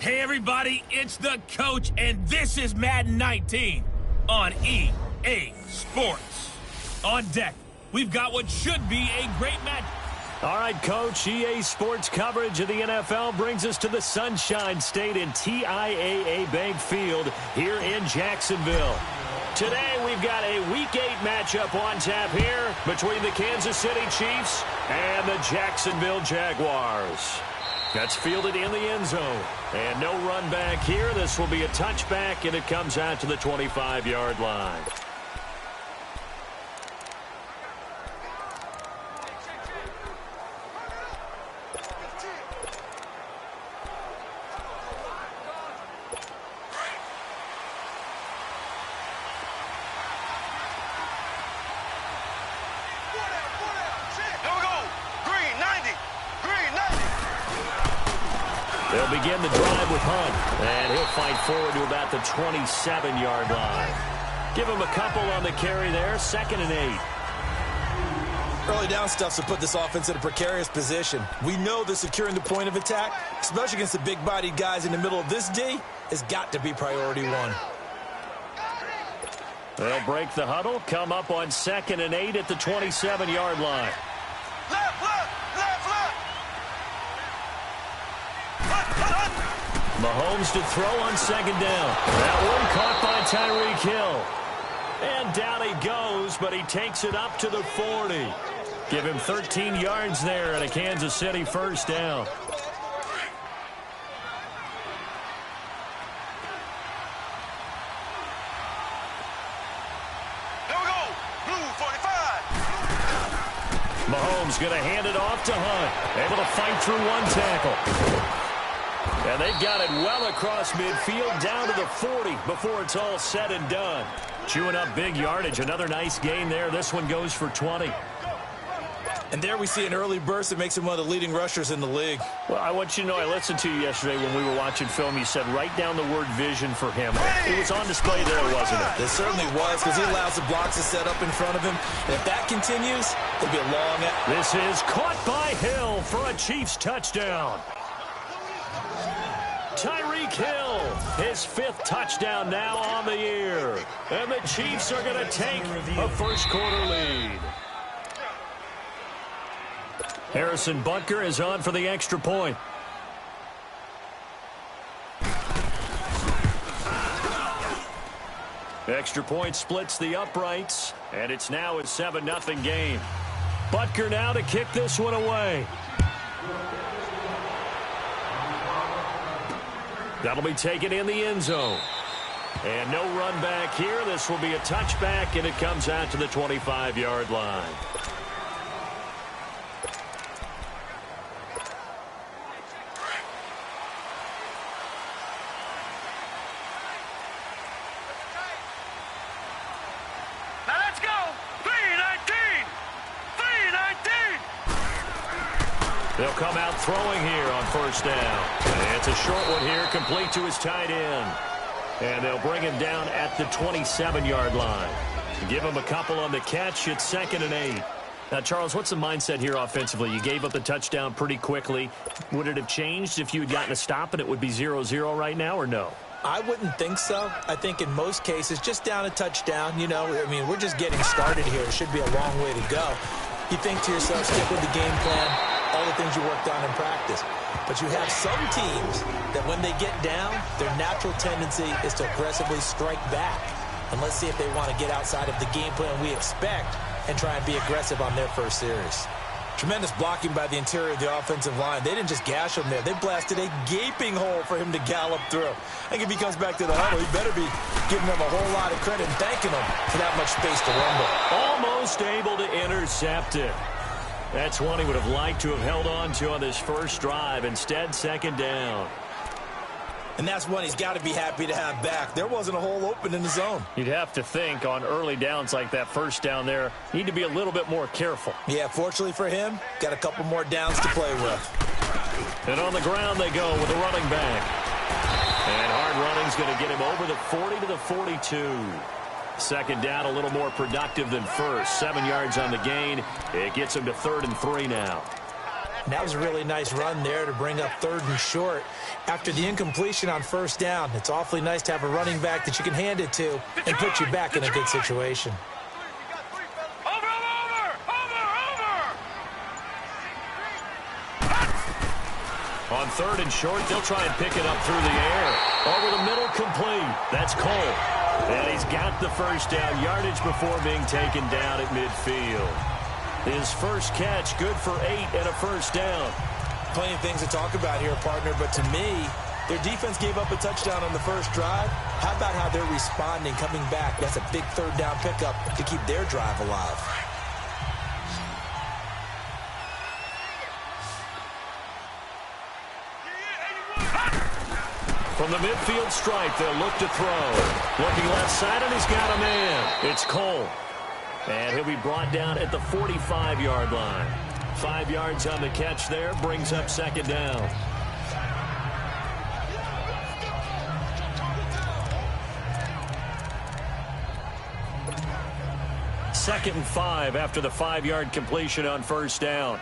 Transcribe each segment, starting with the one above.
Hey everybody, it's the coach, and this is Madden 19 on EA Sports. On deck, we've got what should be a great match. All right, Coach, EA Sports coverage of the NFL brings us to the Sunshine State in TIAA Bank Field here in Jacksonville. Today, we've got a Week 8 matchup on tap here between the Kansas City Chiefs and the Jacksonville Jaguars. That's fielded in the end zone. And no run back here. This will be a touchback, and it comes out to the 25-yard line. They'll begin the drive with Hunt, and he'll fight forward to about the 27-yard line. Give him a couple on the carry there, 2nd and 8. Early down stuff to put this offense in a precarious position. We know that securing the point of attack, especially against the big-bodied guys in the middle of this D, has got to be priority one. They'll break the huddle, come up on 2nd and 8 at the 27-yard line. Mahomes to throw on 2nd down. That one caught by Tyreek Hill. And down he goes, but he takes it up to the 40. Give him 13 yards there and a Kansas City first down. Here we go. Blue 45. Mahomes going to hand it off to Hunt. Able to fight through one tackle. And they've got it well across midfield down to the 40 before it's all said and done. Chewing up big yardage. Another nice gain there. This one goes for 20. And there we see an early burst that makes him one of the leading rushers in the league. Well, I want you to know, I listened to you yesterday when we were watching film. You said write down the word vision for him. It was on display there, wasn't it? It certainly was, because he allows the blocks to set up in front of him. And if that continues, it'll be a long... This is caught by Hill for a Chiefs touchdown. Tyreek Hill, his 5th touchdown now on the year. And the Chiefs are going to take a first-quarter lead. Harrison Butker is on for the extra point. Extra point splits the uprights, and it's now a 7-0 game. Butker now to kick this one away. That'll be taken in the end zone. And no run back here. This will be a touchback, and it comes out to the 25-yard line. Now let's go. 3-19. 3-19. They'll come out throwing here on first down. And it's a short one here, complete to his tight end. And they'll bring him down at the 27-yard line. Give him a couple on the catch. It's 2nd and 8. Now, Charles, what's the mindset here offensively? You gave up the touchdown pretty quickly. Would it have changed if you had gotten a stop and it would be 0-0 right now, or no? I wouldn't think so. I think in most cases, just down a touchdown, you know, I mean, we're just getting started here. It should be a long way to go. You think to yourself, stick with the game plan, all the things you worked on in practice. But you have some teams that when they get down, their natural tendency is to aggressively strike back. And let's see if they want to get outside of the game plan we expect and try and be aggressive on their first series. Tremendous blocking by the interior of the offensive line. They didn't just gash him there. They blasted a gaping hole for him to gallop through. I think if he comes back to the huddle, he better be giving them a whole lot of credit and thanking them for that much space to rumble. Almost able to intercept it. That's one he would have liked to have held on to on this first drive. Instead, 2nd down. And that's one he's got to be happy to have back. There wasn't a hole open in the zone. You'd have to think on early downs like that first down there, need to be a little bit more careful. Yeah, fortunately for him, got a couple more downs to play with. And on the ground they go with a running back. And hard running's going to get him over the 40 to the 42. 2nd down, a little more productive than first. 7 yards on the gain. It gets him to 3rd and 3 now. And that was a really nice run there to bring up 3rd and short. After the incompletion on 1st down, it's awfully nice to have a running back that you can hand it to and put you back in a good situation. On 3rd and short, they'll try and pick it up through the air. Over the middle, complete. That's Cole. And he's got the first down yardage before being taken down at midfield. His first catch, good for 8 and a first down. Plenty of things to talk about here, partner, but to me, their defense gave up a touchdown on the first drive. How about how they're responding, coming back? That's a big 3rd down pickup to keep their drive alive. From the midfield stripe, they'll look to throw. Looking left side, and he's got a man. It's Cole. And he'll be brought down at the 45-yard line. 5 yards on the catch there, brings up 2nd down. Second and 5 after the 5-yard completion on 1st down.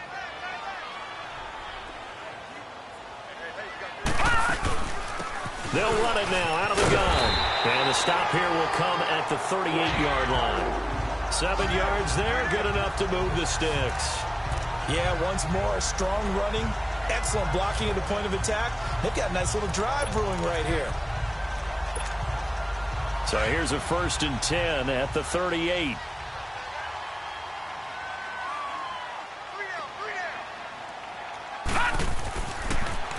They'll run it now out of the gun. And the stop here will come at the 38-yard line. 7 yards there, good enough to move the sticks. Yeah, once more, strong running, excellent blocking at the point of attack. They've got a nice little drive brewing right here. So here's a 1st and 10 at the 38.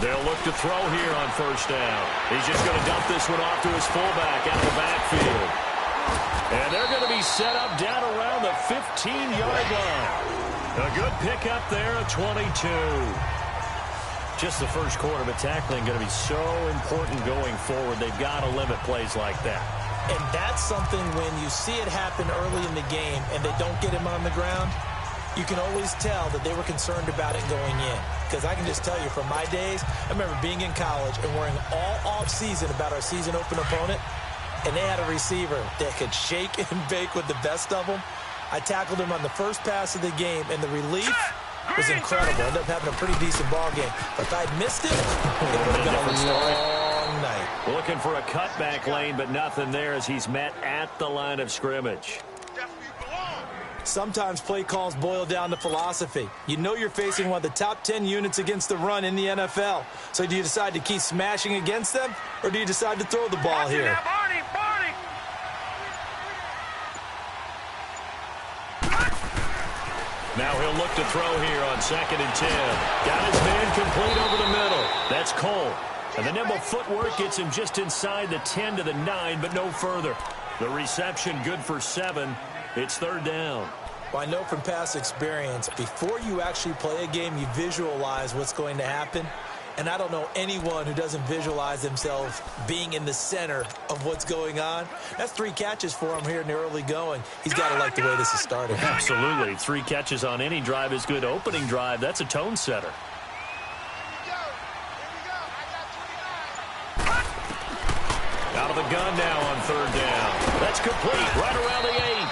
They'll look to throw here on 1st down. He's just going to dump this one off to his fullback out of the backfield. And they're going to be set up down around the 15-yard line. A good pickup there, a 22. Just the first quarter of tackling going to be so important going forward. They've got to limit plays like that. And that's something when you see it happen early in the game and they don't get him on the ground, you can always tell that they were concerned about it going in. Because I can just tell you from my days, I remember being in college and worrying all off-season about our season open opponent, and they had a receiver that could shake and bake with the best of them. I tackled him on the first pass of the game, and the relief was incredible. I ended up having a pretty decent ball game. But if I'd missed it, it would have been a long night. Looking for a cutback lane, but nothing there as he's met at the line of scrimmage. Sometimes play calls boil down to philosophy. You know you're facing one of the top 10 units against the run in the NFL. So do you decide to keep smashing against them, or do you decide to throw the ball here? Now he'll look to throw here on 2nd and 10. Got his man complete over the middle. That's Cole. And the nimble footwork gets him just inside the 10 to the 9, but no further. The reception good for 7. It's 3rd down. Well, I know from past experience, before you actually play a game, you visualize what's going to happen. And I don't know anyone who doesn't visualize themselves being in the center of what's going on. That's 3 catches for him here in the early going. He's got to like the way this is starting. Absolutely. 3 catches on any drive is good. Opening drive, that's a tone setter. Out of the gun now on 3rd down. That's complete right around the 8.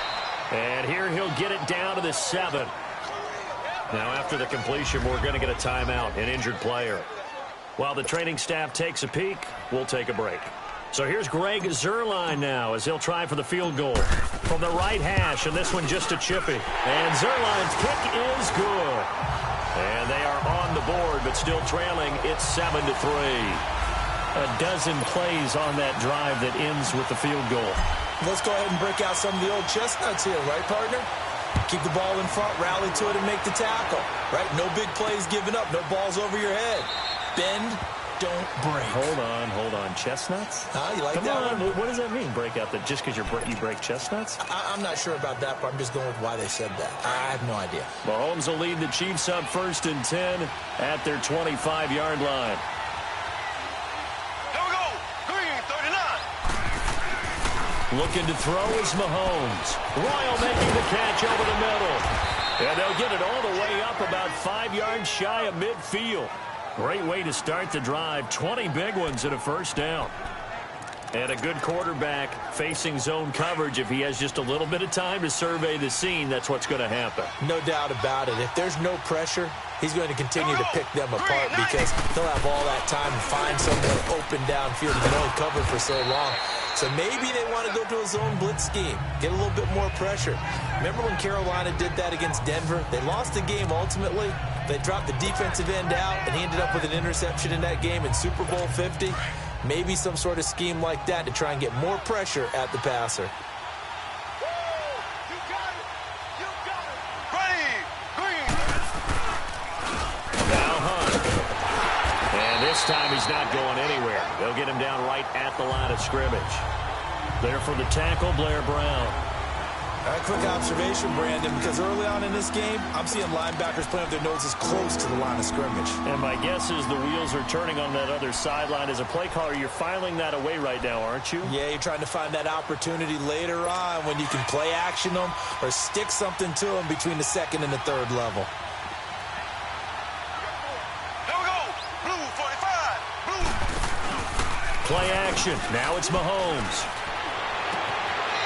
And here he'll get it down to the 7. Now after the completion, we're going to get a timeout, an injured player. While the training staff takes a peek, we'll take a break. So here's Greg Zuerlein now as he'll try for the field goal from the right hash, and this one just a chippy. And Zuerlein's kick is good. And they are on the board, but still trailing. It's 7-3. A dozen plays on that drive that ends with the field goal. Let's go ahead and break out some of the old chestnuts here, right, partner? Keep the ball in front, rally to it, and make the tackle. Right? No big plays given up. No balls over your head. Bend, don't break. Hold on. Chestnuts? You like Come that on. one? What does that mean, break out? That just because you break chestnuts? I'm not sure about that, but I'm just going with why they said that. I have no idea. Mahomes will lead the Chiefs up 1st and 10 at their 25-yard line. Here we go. Green, 39. Looking to throw is Mahomes. Royal making the catch over the middle. And they'll get it all the way up about 5 yards shy of midfield. Great way to start the drive. 20 big ones and a first down. And a good quarterback facing zone coverage. If he has just a little bit of time to survey the scene, that's what's going to happen. No doubt about it. If there's no pressure, he's going to continue to pick them apart because he'll have all that time to find someone open downfield. He can only cover for so long. So maybe they want to go to a zone blitz scheme, get a little bit more pressure. Remember when Carolina did that against Denver? They lost the game ultimately. They dropped the defensive end out, and he ended up with an interception in that game in Super Bowl 50. Maybe some sort of scheme like that to try and get more pressure at the passer. This time he's not going anywhere. They'll get him down right at the line of scrimmage. There for the tackle, Blair Brown. A quick observation, Brandon, because early on in this game, I'm seeing linebackers playing with their noses close to the line of scrimmage. And my guess is the wheels are turning on that other sideline. As a play caller, you're filing that away right now, aren't you? Yeah, you're trying to find that opportunity later on when you can play action them or stick something to them between the second and the third level. Play action. Now it's Mahomes.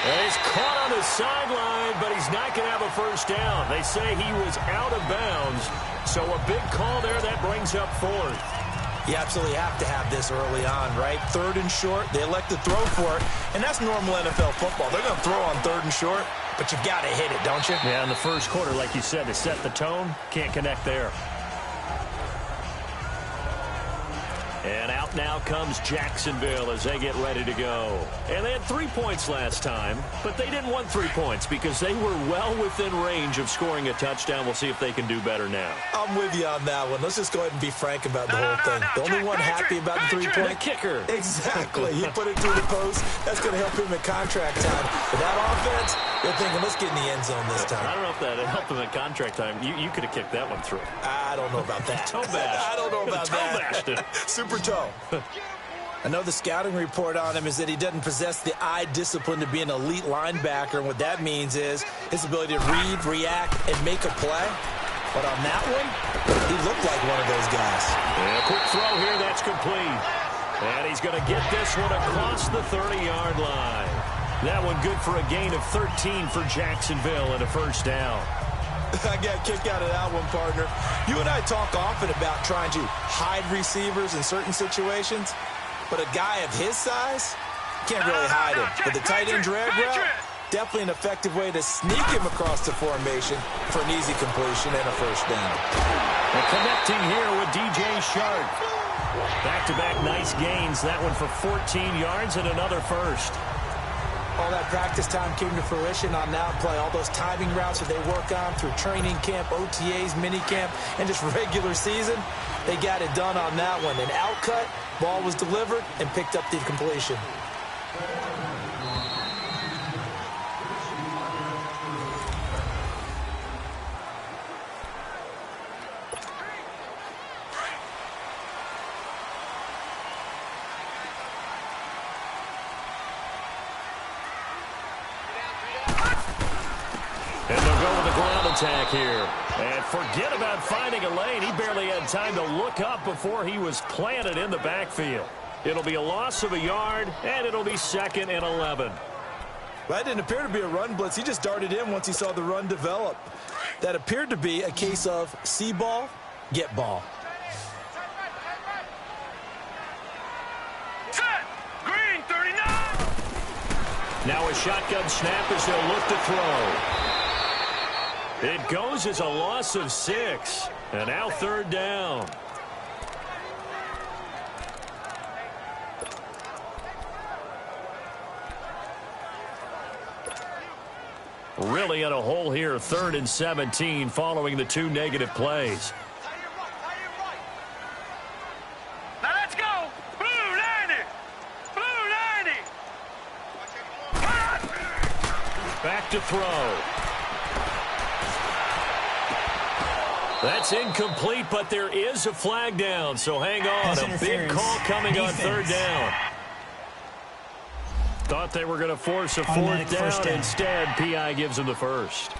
And he's caught on the sideline, but he's not going to have a first down. They say he was out of bounds, so a big call there that brings up fourth. You absolutely have to have this early on, right? Third and short, they elect to throw for it, and that's normal NFL football. They're going to throw on third and short, but you've got to hit it, don't you? Yeah, in the first quarter, like you said, to set the tone, can't connect there. And out now comes Jacksonville as they get ready to go. And they had 3 points last time, but they didn't want 3 points because they were well within range of scoring a touchdown. We'll see if they can do better now. I'm with you on that one. Let's just go ahead and be frank about the whole thing. The only one happy about the 3-point? The kicker. Exactly. He put it through the post. That's going to help him in contract time. But that offense, they're thinking, let's get in the end zone this time. I don't know if that helped him in contract time. You could have kicked that one through. I don't know about that. Toe bash. I don't know about that. Toe bashed it. Super toe. I know the scouting report on him is that he doesn't possess the eye discipline to be an elite linebacker. And what that means is his ability to read, react, and make a play. But on that one, he looked like one of those guys. And a quick throw here, that's complete. And he's going to get this one across the 30-yard line. That one good for a gain of 13 for Jacksonville and a first down. I got a kick out of that one, partner. You and I talk often about trying to hide receivers in certain situations, but a guy of his size can't really hide him. But the tight end drag route, definitely an effective way to sneak him across the formation for an easy completion and a first down. And connecting here with DJ Shark. Back-to-back nice gains. That one for 14 yards and another first. All that practice time came to fruition on that play. All those timing routes that they work on through training camp, OTAs, mini camp, and just regular season, they got it done on that one. An outcut, ball was delivered, and picked up the completion. Attack here. And forget about finding a lane. He barely had time to look up before he was planted in the backfield. It'll be a loss of a yard, and it'll be 2nd and 11. Well, that didn't appear to be a run blitz. He just darted in once he saw the run develop. That appeared to be a case of see ball, get ball. Set! Green 39! Now a shotgun snap as they'll look to throw. It goes as a loss of 6. And now 3rd down. Really in a hole here, 3rd and 17 following the 2 negative plays. Now let's go! Blue 90! Blue 90! Back to throw. That's incomplete, but there is a flag down, so hang on. A big call coming on 3rd down. Thought they were going to force a 4th down. Instead, P.I. gives them the first.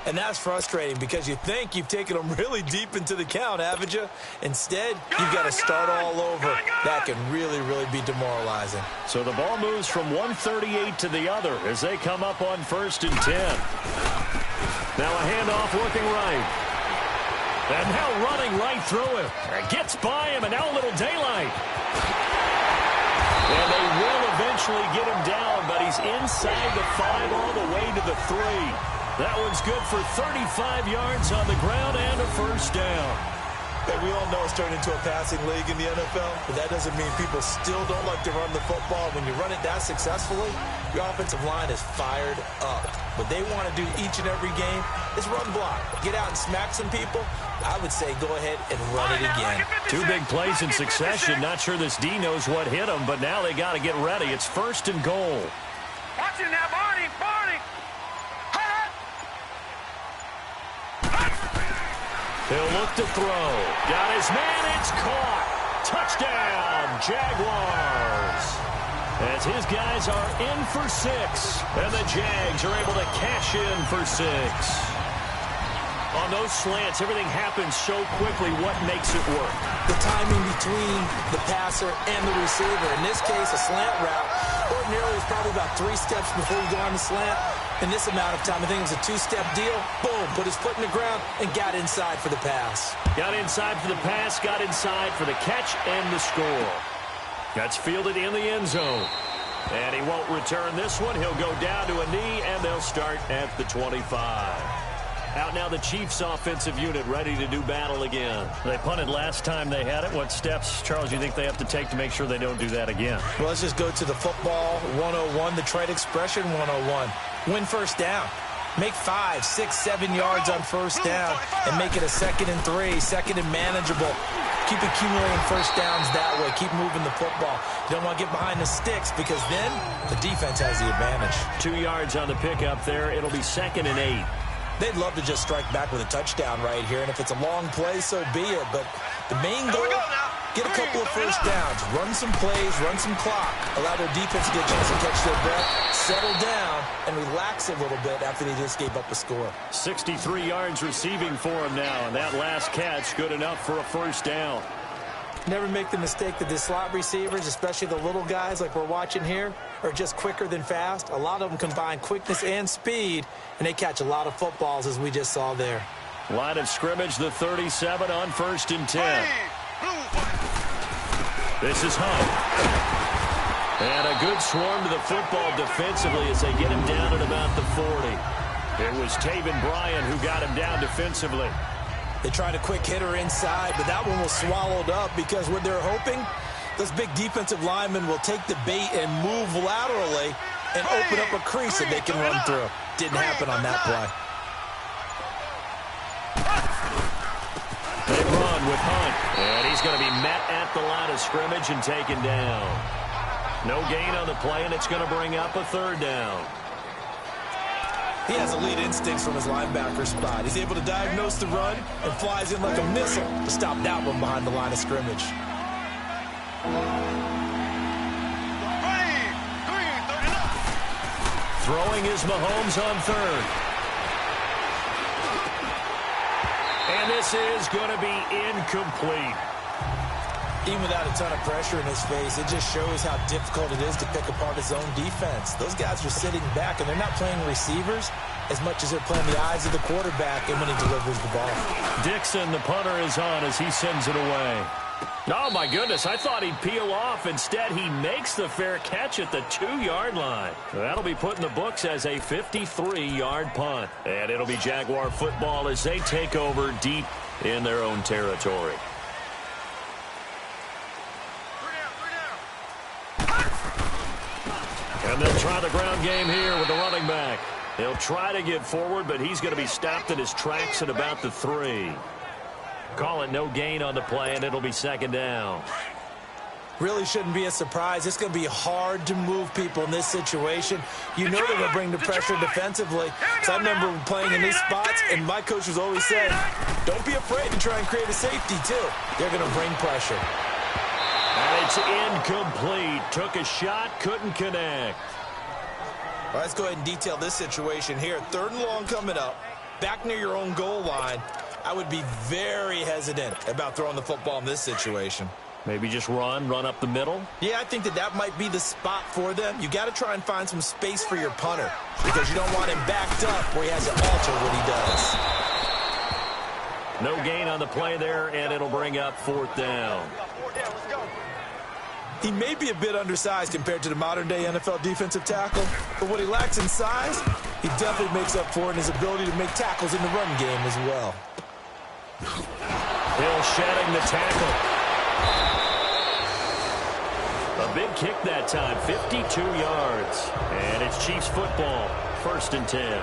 And that's frustrating because you think you've taken them really deep into the count, haven't you? Instead, you've got to start all over. That can really, really be demoralizing. So the ball moves from 138 to the other as they come up on 1st and 10. Now a handoff looking right. And now running right through him. Gets by him, and now a little daylight. And they will eventually get him down, but he's inside the 5 all the way to the 3. That one's good for 35 yards on the ground and a first down. And we all know it's turned into a passing league in the NFL, but that doesn't mean people still don't like to run the football. When you run it that successfully, your offensive line is fired up. What they want to do each and every game is run block. Get out and smack some people. I would say go ahead and run it again. 2 big plays in succession. Not sure this D knows what hit him, but now they got to get ready. It's 1st and goal. Watch it now, Barney. He'll look to throw. Got his man. It's caught. Touchdown, Jaguars. As his guys are in for 6. And the Jags are able to cash in for 6. On those slants, everything happens so quickly. What makes it work? The timing between the passer and the receiver. In this case, a slant route. Ordinarily, it's probably about 3 steps before you go on the slant. In this amount of time, I think it was a 2-step deal. Boom, put his foot in the ground and got inside for the pass. Got inside for the pass, got inside for the catch and the score. That's fielded in the end zone. And he won't return this one. He'll go down to a knee, and they'll start at the 25. Out now the Chiefs offensive unit ready to do battle again. They punted last time they had it. What steps, Charles, you think they have to take to make sure they don't do that again? Well, let's just go to the football 101, the trade expression 101. Win first down. Make 5, 6, 7 yards on first down and make it a 2nd and 3, 2nd and manageable. Keep accumulating first downs that way. Keep moving the football. You don't want to get behind the sticks because then the defense has the advantage. 2 yards on the pickup there. It'll be 2nd and 8. They'd love to just strike back with a touchdown right here, and if it's a long play, so be it. But the main goal, get a couple of first downs, run some plays, run some clock, allow their defense to get a chance to catch their breath, settle down, and relax a little bit after they just gave up a score. 63 yards receiving for him now, and that last catch good enough for a first down. Never make the mistake that the slot receivers, especially the little guys like we're watching here, are just quicker than fast. A lot of them combine quickness and speed, and they catch a lot of footballs, as we just saw there. Line of scrimmage, the 37 on 1st and 10. This is Hunt. And a good swarm to the football defensively as they get him down at about the 40. It was Taven Bryan who got him down defensively. They tried a quick hitter inside, but that one was swallowed up because what they're hoping, those big defensive linemen will take the bait and move laterally and open up a crease that they can run through. Didn't happen on that play. They run with Hunt, and he's going to be met at the line of scrimmage and taken down. No gain on the play, and it's going to bring up a 3rd down. He has elite instincts from his linebacker spot. He's able to diagnose the run and flies in like a missile to stop that one behind the line of scrimmage. Throwing is Mahomes on 3rd. And this is going to be incomplete. Even without a ton of pressure in his face, it just shows how difficult it is to pick apart his own defense. Those guys are sitting back, and they're not playing receivers as much as they're playing the eyes of the quarterback and when he delivers the ball. Dixon, the punter, is on as he sends it away. Oh, my goodness, I thought he'd peel off. Instead, he makes the fair catch at the 2-yard line. That'll be put in the books as a 53-yard punt. And it'll be Jaguar football as they take over deep in their own territory. And they'll try the ground game here with the running back. He'll try to get forward, but he's going to be stopped in his tracks at about the 3. Call it no gain on the play, and it'll be 2nd down. Really shouldn't be a surprise. It's going to be hard to move people in this situation. You know they're going to bring the pressure defensively. So I remember playing in these spots, and my coach was always saying, don't be afraid to try and create a safety, too. They're going to bring pressure. And it's incomplete. Took a shot, couldn't connect. All right, let's go ahead and detail this situation here. 3rd and long coming up, back near your own goal line. I would be very hesitant about throwing the football in this situation. Maybe just run up the middle? Yeah, I think that might be the spot for them. You got to try and find some space for your punter because you don't want him backed up where he has to alter what he does. No gain on the play there, and it'll bring up 4th down. He may be a bit undersized compared to the modern-day NFL defensive tackle, but what he lacks in size, he definitely makes up for in his ability to make tackles in the run game as well. Hill shedding the tackle. A big kick that time, 52 yards. And it's Chiefs football, 1st and 10.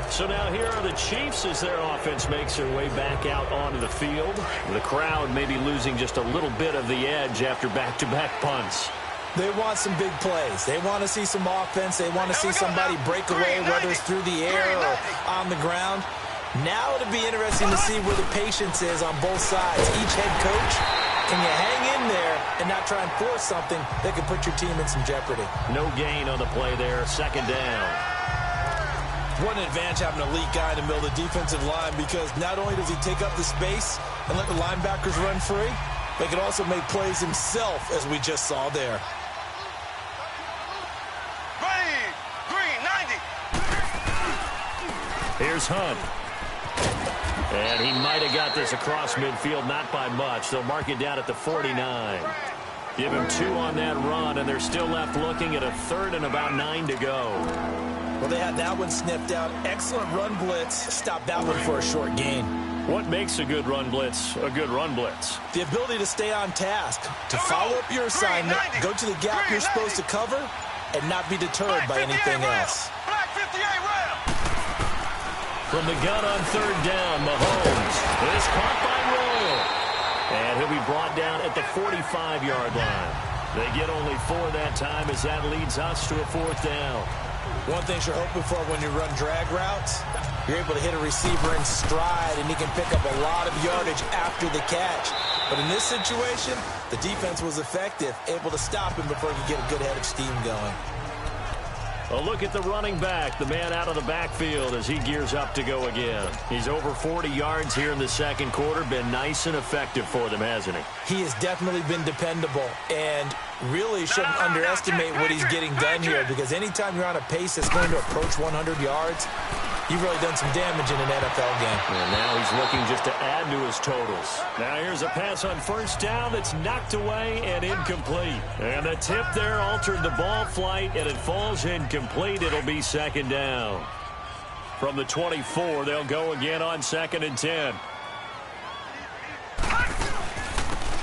So now here are the Chiefs as their offense makes their way back out onto the field. The crowd may be losing just a little bit of the edge after back-to-back punts. They want some big plays. They want to see some offense. They want to see somebody break away, whether it's through the air or on the ground. Now it'll be interesting to see where the patience is on both sides. Each head coach, can you hang in there and not try and force something that could put your team in some jeopardy? No gain on the play there, 2nd down. What an advantage having a elite guy in the middle of the defensive line, because not only does he take up the space and let the linebackers run free, but he can also make plays himself, as we just saw there. Green, 90. Here's Hunt. And he might have got this across midfield, not by much. They'll mark it down at the 49. Give him 2 on that run, and they're still left looking at a 3rd and about 9 to go. Well, they had that one sniffed out. Excellent run blitz. Stop that one for a short gain. What makes a good run blitz a good run blitz? The ability to stay on task, to follow up your assignment, go to the gap you're supposed to cover, and not be deterred by anything else. Black 58 round. From the gun on 3rd down, Mahomes is caught by Royal. And he'll be brought down at the 45-yard line. They get only 4 that time as that leads us to a 4th down. One thing you're hoping for when you run drag routes, you're able to hit a receiver in stride, and he can pick up a lot of yardage after the catch. But in this situation, the defense was effective, able to stop him before he could get a good head of steam going. A look at the running back, the man out of the backfield as he gears up to go again. He's over 40 yards here in the 2nd quarter. Been nice and effective for them, hasn't he? He has definitely been dependable, and really shouldn't underestimate what he's getting done here, because anytime you're on a pace that's going to approach 100 yards, you've really done some damage in an NFL game. And now he's looking just to add to his totals. Now here's a pass on 1st down that's knocked away and incomplete. And the tip there altered the ball flight, and it falls incomplete. It'll be 2nd down. From the 24, they'll go again on 2nd and 10.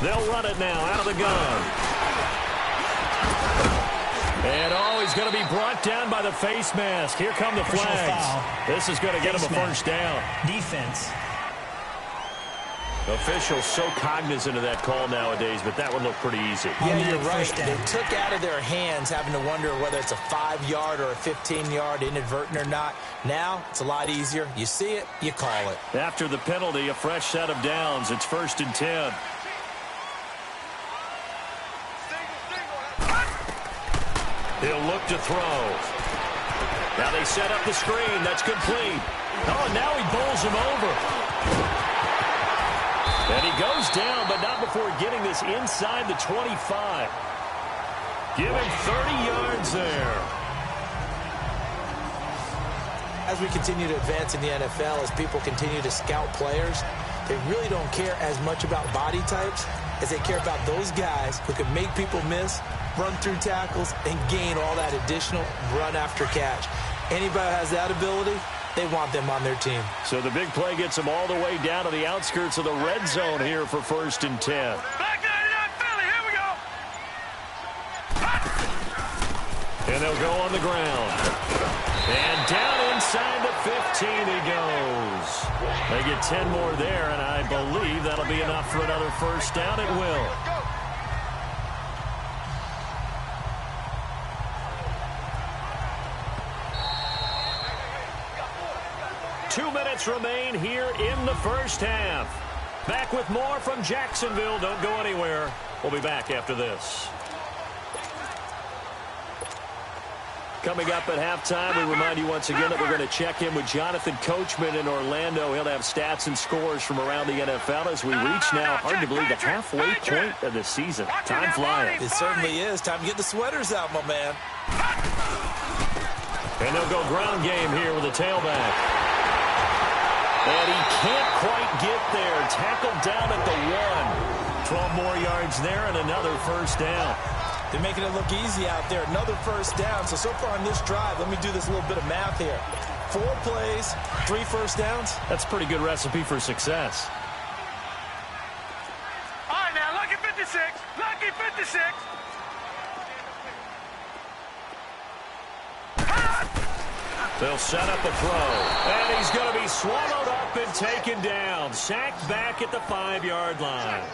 They'll run it now out of the gun. And he's going to be brought down by the face mask. Here come the flags. This is going to get him a 1st down. Defense. Officials so cognizant of that call nowadays, but that one looked pretty easy. Yeah, you're right. They took out of their hands having to wonder whether it's a 5-yard or a 15-yard, inadvertent or not. Now, it's a lot easier. You see it, you call it. After the penalty, a fresh set of downs. It's 1st and 10. He'll look to throw. Now they set up the screen. That's complete. Oh, now he bowls him over. And he goes down, but not before getting this inside the 25. Give him 30 yards there. As we continue to advance in the NFL, as people continue to scout players, they really don't care as much about body types as they care about those guys who can make people miss, run through tackles, and gain all that additional run after catch. Anybody who has that ability, they want them on their team. So the big play gets them all the way down to the outskirts of the red zone here for 1st and 10. Black 99 Philly, here we go. And they'll go on the ground. And down inside the 15 he goes. They get 10 more there, and I believe that'll be enough for another 1st down. It will. 2 minutes remain here in the 1st half. Back with more from Jacksonville. Don't go anywhere. We'll be back after this. Coming up at halftime, we remind you once again that we're going to check in with Jonathan Coachman in Orlando. He'll have stats and scores from around the NFL as we reach now, hard to believe, the halfway point of the season. Time flying. It certainly is. Time to get the sweaters out, my man. And they'll go ground game here with a tailback. And he can't quite get there. Tackled down at the 1. 12 more yards there and another first down. They're making it look easy out there. Another first down. So far on this drive, let me do this little bit of math here. 4 plays, 3 first downs. That's a pretty good recipe for success. All right, now, lucky 56. Lucky 56. They'll set up a throw. And he's going to be swallowed up and taken down. Sacked back at the 5-yard line.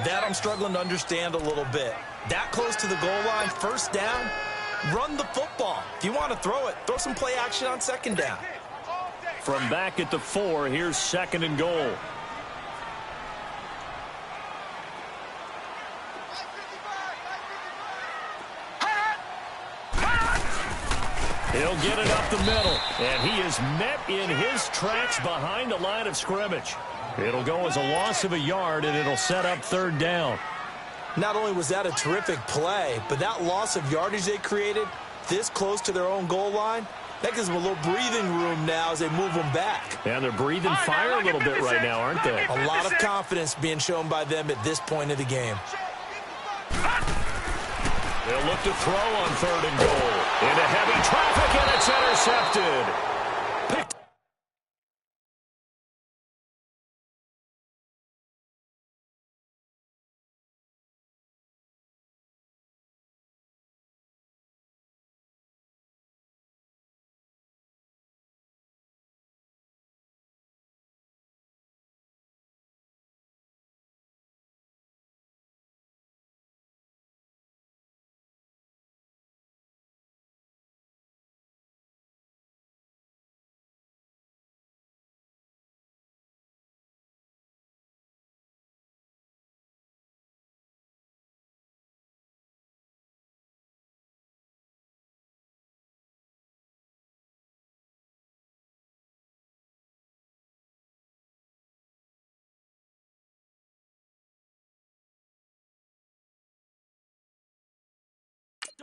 That I'm struggling to understand a little bit. That close to the goal line, first down, run the football. If you want to throw it, throw some play action on second down. From back at the 4, here's 2nd and goal. He'll get it up the middle, and he is met in his tracks behind the line of scrimmage. It'll go as a loss of a yard, and it'll set up 3rd down. Not only was that a terrific play, but that loss of yardage they created this close to their own goal line, that gives them a little breathing room now as they move them back. And they're breathing fire a little bit right now, aren't they? A lot of confidence being shown by them at this point of the game. They'll look to throw on 3rd and goal. Into heavy traffic, and it's intercepted. Picked.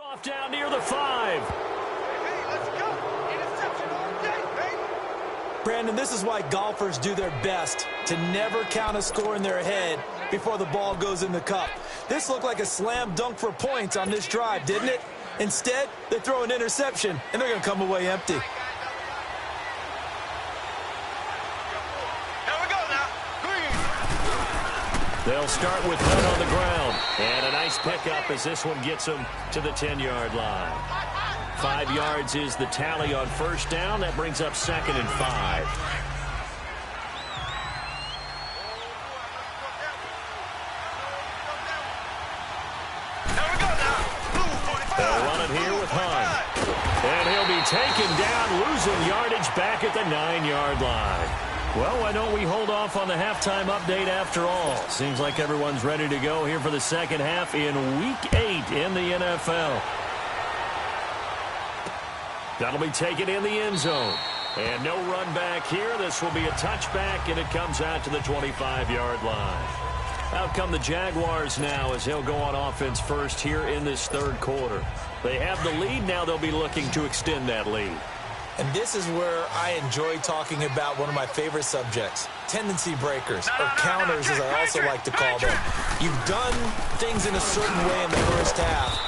Off down near the 5. Hey, let's go. Interception all day, baby. Brandon, this is why golfers do their best to never count a score in their head before the ball goes in the cup. This looked like a slam dunk for points on this drive, didn't it? Instead, they throw an interception, and they're going to come away empty. Here we go now. Green. They'll start with Hunt on the ground. And a nice pickup as this one gets them to the 10-yard line. 5 yards is the tally on first down. That brings up 2nd and 5. Here we go now. Blue 45. They'll run it here with Hunt. And he'll be taken down, losing yardage back at the 9-yard line. Well, why don't we hold off on the halftime update after all? Seems like everyone's ready to go here for the second half in Week 8 in the NFL. That'll be taken in the end zone. And no run back here. This will be a touchback, and it comes out to the 25-yard line. Out come the Jaguars now as they'll go on offense first here in this 3rd quarter. They have the lead. Now they'll be looking to extend that lead. And this is where I enjoy talking about one of my favorite subjects, tendency breakers, or counters as I also like to call them. You've done things in a certain way in the first half,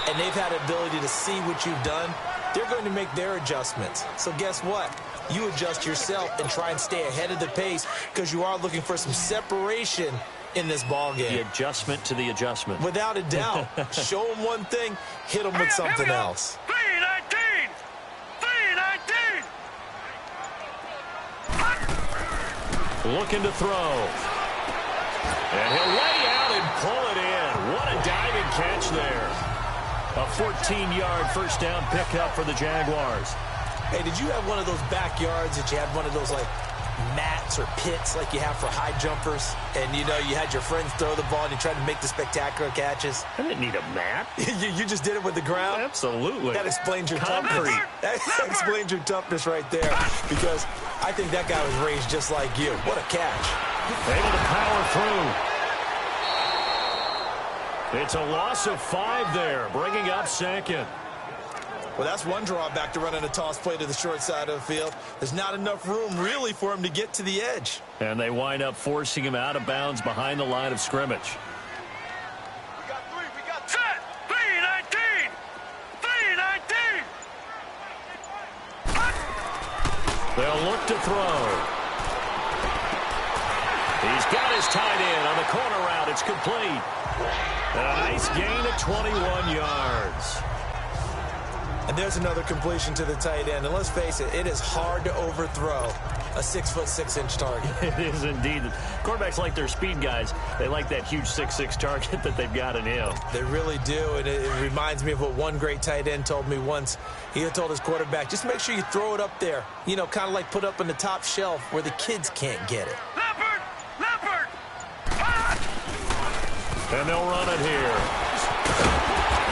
and they've had the ability to see what you've done. They're going to make their adjustments. So guess what? You adjust yourself and try and stay ahead of the pace because you are looking for some separation in this ball game. The adjustment to the adjustment. Without a doubt. Show them one thing, hit them with something else. 319. 319. Looking to throw. And he'll lay out and pull it in. What a diving catch there. A 14-yard first down pickup for the Jaguars. Hey, did you have one of those backyards that you had one of those, like, mats or pits like you have for high jumpers? And, you know, you had your friends throw the ball and you tried to make the spectacular catches? I didn't need a mat. you just did it with the ground? Absolutely. That explains your Concrete. toughness. That explains your toughness right there. Because I think that guy was raised just like you. What a catch. Able to power through. It's a loss of 5 there, bringing up 2nd. Well, that's one drawback to running a toss play to the short side of the field. There's not enough room, really, for him to get to the edge. And they wind up forcing him out of bounds behind the line of scrimmage. We got three. We got set. 3-19. 3-19. They'll look to throw. He's got his tight end on the corner route. It's complete. And a nice gain of 21 yards. And there's another completion to the tight end. And let's face it, it is hard to overthrow a 6'6" target. It is indeed. Quarterbacks like their speed guys. They like that huge 6'6" target that they've got in him. They really do. And it reminds me of what one great tight end told me once. He had told his quarterback, just make sure you throw it up there. You know, kind of like put up on the top shelf where the kids can't get it. Leopard. Leopard. And they'll run it here.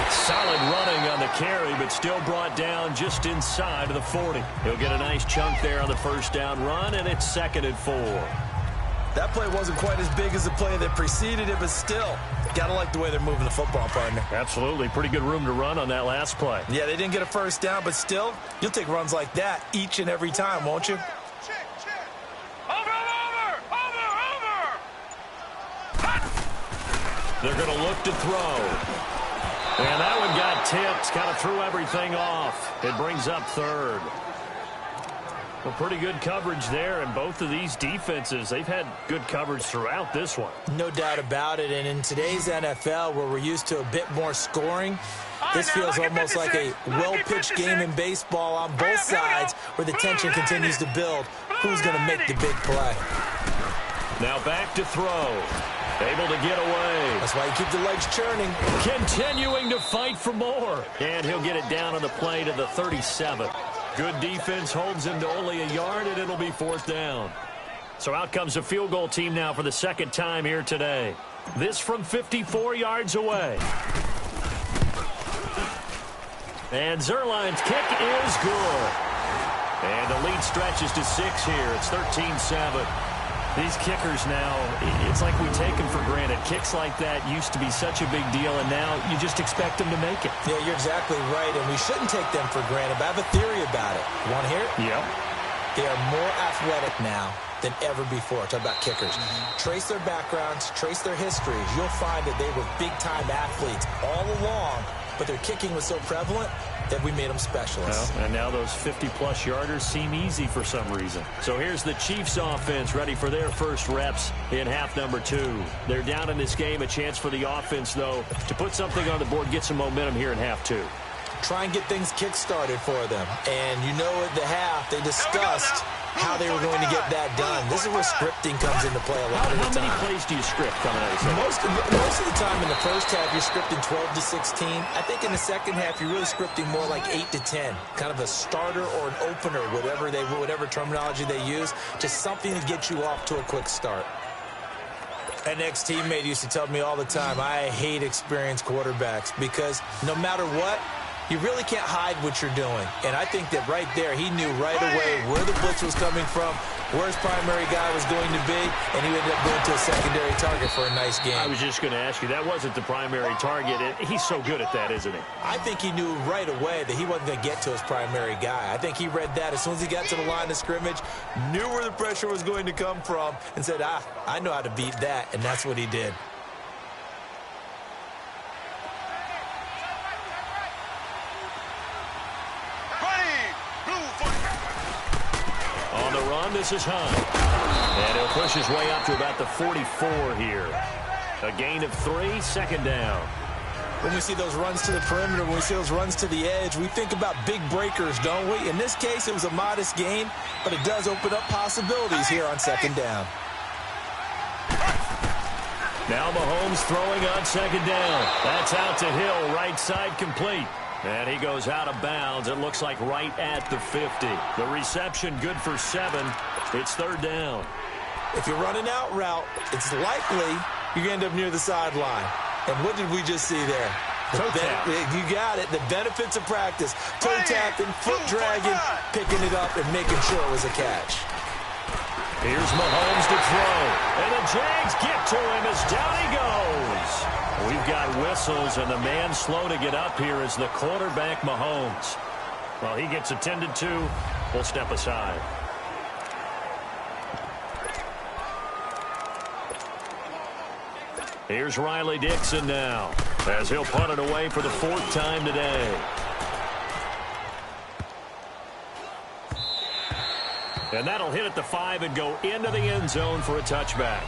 Solid running on the carry, but still brought down just inside of the 40. He'll get a nice chunk there on the first down run, and it's 2nd and 4. That play wasn't quite as big as the play that preceded it, but still, gotta like the way they're moving the football, partner. Absolutely. Pretty good room to run on that last play. Yeah, they didn't get a first down, but still, you'll take runs like that each and every time, won't you? Check. Over. They're going to look to throw. And that one got tipped, kind of threw everything off. It brings up 3rd. Well, pretty good coverage there, and both of these defenses, they've had good coverage throughout this one. No doubt about it, and in today's NFL, where we're used to a bit more scoring, this feels almost like a well-pitched game in baseball on both sides, where the tension continues to build. Who's going to make the big play? Now back to throw. Able to get away. That's why you keep the legs churning. Continuing to fight for more. And he'll get it down on the play to the 37. Good defense holds him to only a yard, and it'll be 4th down. So out comes a field goal team now for the 2nd time here today. This from 54 yards away. And Zerline's kick is good. And the lead stretches to 6 here. It's 13-7. These kickers now, it's like we take them for granted. Kicks like that used to be such a big deal, and now you just expect them to make it. Yeah, you're exactly right, and we shouldn't take them for granted, but I have a theory about it. You want to hear it? Yep. They are more athletic now than ever before. Talk about kickers. Trace their backgrounds, trace their histories. You'll find that they were big-time athletes all along, but their kicking was so prevalent that we made them specialists. Well, and now those 50-plus yarders seem easy for some reason. So here's the Chiefs offense ready for their first reps in half number 2. They're down in this game. A chance for the offense, though, to put something on the board, get some momentum here in half 2. Try and get things kick-started for them. And you know at the half, they discussed how they were going to get that done. This is where scripting comes into play a lot of the time. How many plays do you script coming out of the most of the time in the first half, you're scripting 12 to 16. I think in the second half, you're really scripting more like 8 to 10. Kind of a starter or an opener, whatever terminology they use. Just something to get you off to a quick start. An ex-teammate used to tell me all the time, I hate experienced quarterbacks because no matter what, you really can't hide what you're doing. And I think that right there, he knew right away where the blitz was coming from, where his primary guy was going to be, and he ended up going to a secondary target for a nice game. I was just going to ask you, that wasn't the primary target. He's so good at that, isn't he? I think he knew right away that he wasn't going to get to his primary guy. I think he read that as soon as he got to the line of scrimmage, knew where the pressure was going to come from, and said, I know how to beat that, and that's what he did. On the run, this is Hunt. And he'll push his way up to about the 44 here. A gain of 3, 2nd down. When we see those runs to the perimeter, when we see those runs to the edge, we think about big breakers, don't we? In this case, it was a modest gain, but it does open up possibilities here on 2nd down. Now Mahomes throwing on 2nd down. That's out to Hill, right side complete. And he goes out of bounds. It looks like right at the 50. The reception good for 7. It's 3rd down. If you're running out route, it's likely you're going to end up near the sideline. And what did we just see there? Toe tap. You got it. The benefits of practice. Toe tapping, foot dragging, picking it up, and making sure it was a catch. Here's Mahomes to throw. And the Jags get to him as down he goes. We've got whistles, and the man slow to get up here is the quarterback, Mahomes. Well, he gets attended to. We'll step aside. Here's Riley Dixon now, as he'll punt it away for the 4th time today. And that'll hit at the 5 and go into the end zone for a touchback.